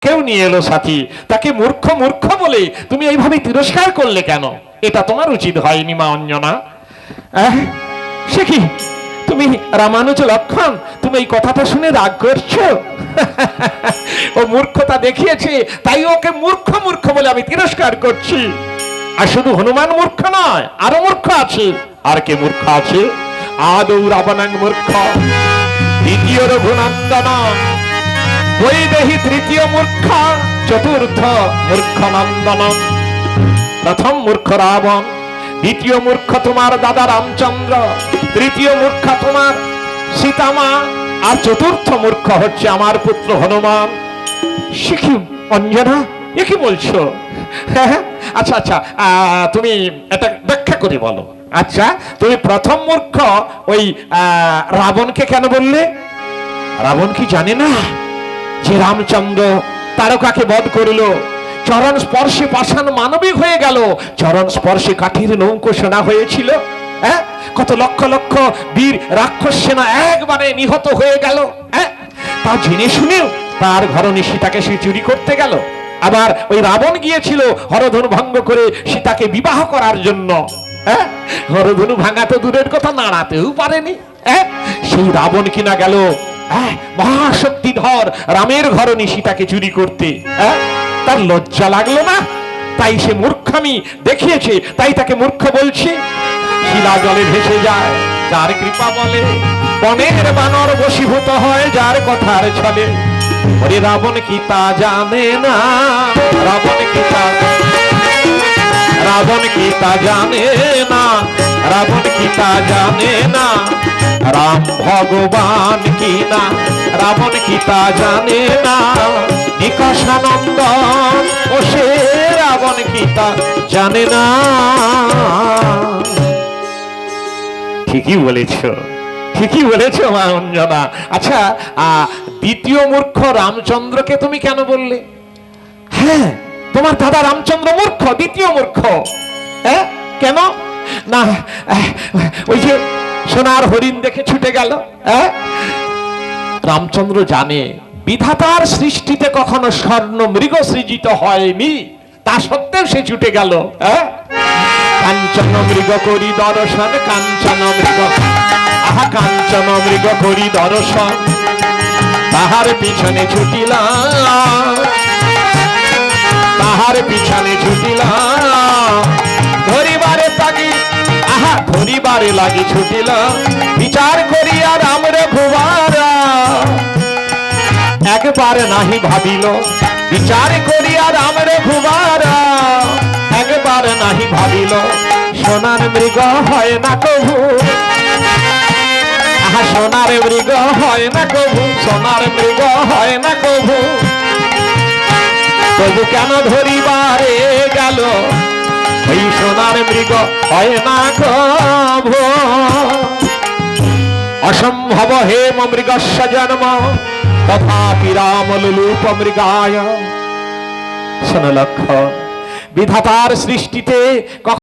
কেউ নিয়ে এলো সাথী, তাকে মূর্খ মূর্খ বলে তুমি এইভাবে তিরস্কার করলে কেন? এটা তোমার উচিত হয়নি মা অঞ্জনা। সে কি, তুমি রামানুজ লক্ষণ, তুমি এই কথাটা শুনে রাগ করছো? ও মূর্খতা দেখিয়েছে, তাই ওকে মূর্খ মূর্খ বলে আমি তিরস্কার করছি। আর শুধু হনুমান মূর্খ নয়, আরো মূর্খ আছে। আর কে মূর্খ আছে? আদৌ রাবণাং মূর্খ, দ্বিতীয় রঘুনন্দন, বৈদেহী তৃতীয় মূর্খ, চতুর্থ মূর্খ নন্দন। প্রথম মূর্খ রাবণ, দ্বিতীয় মূর্খ তোমার দাদা রামচন্দ্র, তৃতীয় মূর্খ তোমার সীতামা, আর চতুর্থ মূর্খ হচ্ছে আমার পুত্র হনুমান। শিখি অঞ্জনা, এ কি বলছো? আচ্ছা আচ্ছা, তুমি এটা ব্যাখ্যা করে বলো। আচ্ছা, তুমি প্রথম মূর্খ ওই রাবণকে কেন বললে? রাবণ কি জানে না যে রামচন্দ্র তারকাকে বধ করলো, চরণ স্পর্শে পাষাণ মানবিক হয়ে গেল, চরণ স্পর্শে কাঠির নৌকো সেনা হয়েছিল? কত লক্ষ লক্ষ বীর রাক্ষস সেনা একবারে নিহত হয়ে গেল। তা জেনে শুনেও তার ঘরণী সীতাকে সে চুরি করতে গেল। আবার ওই রাবণ গিয়েছিল হরধনু ভঙ্গ করে সীতাকে বিবাহ করার জন্য। হরধনু ভাঙা তো দূরের কথা, নাড়াতেও পারেনি। সেই রাবণ কিনা গেল মহাশক্তিধর রামের ঘরণী সীতাকে চুরি করতে। তার লজ্জা লাগলো না? তাই সে মূর্খামি দেখিয়েছে, তাই তাকে মূর্খ বলছি। শিলা জলে ভেসে যায় যার কৃপা বলে, বনের বানর বশীভূত হয় যার কথার ছলে। ওরে রাবণ কি তা জানে না, রাবণ কি তা, রাবণ কি তা জানে না, রাবণ কি তা জানে না, রাম ভগবান কি না, রাবণ কি তা জানে না, নিকষানন্দন ও সে রাবণ কি তা জানে না। ঠিকই বলেছ, ঠিকই বলেছ মা অঞ্জনা। আচ্ছা, দ্বিতীয় মূর্খ রামচন্দ্রকে তুমি কেন বললে? হ্যাঁ, তোমার দাদা রামচন্দ্র মূর্খ, দ্বিতীয় মূর্খ। কেন? না, ওই যে সোনার হরিণ দেখে ছুটে গেল। রামচন্দ্র জানে বিধাতার সৃষ্টিতে কখনো স্বর্ণ মৃগ সৃজিত হয়নি, তা সত্ত্বেও সে ছুটে গেল। কাঞ্চন মৃগ করি দর্শন, কাঞ্চন মৃগ, আহা কাঞ্চন মৃগ করি দর্শন, তাহার পিছনে ছুটিলাম, তাহার পিছনে ছুটিলাম, ধরিবারে তাগি, আহা ধরিবারে লাগি ছুটিলাম, বিচার করিয়া রাম রঘুবারা, একবার নাহি ভাবিল, বিচার করিয়া রাম রঘুবারা, একবার নাহি ভাবিল, সোনার মৃগ হয় না কভু, আহা সোনার মৃগ হয় না কভু, সোনার মৃগ হয় না কভু, তবু কেন ধরিবারে গেল, ওই সোনার মৃগ হয় না কভু। অসম্ভব হে মৃগস্য জন্ম, তথাপি রাম লুলুপ মৃগায়। শোন লক্ষণ, বিধাতার সৃষ্টিতে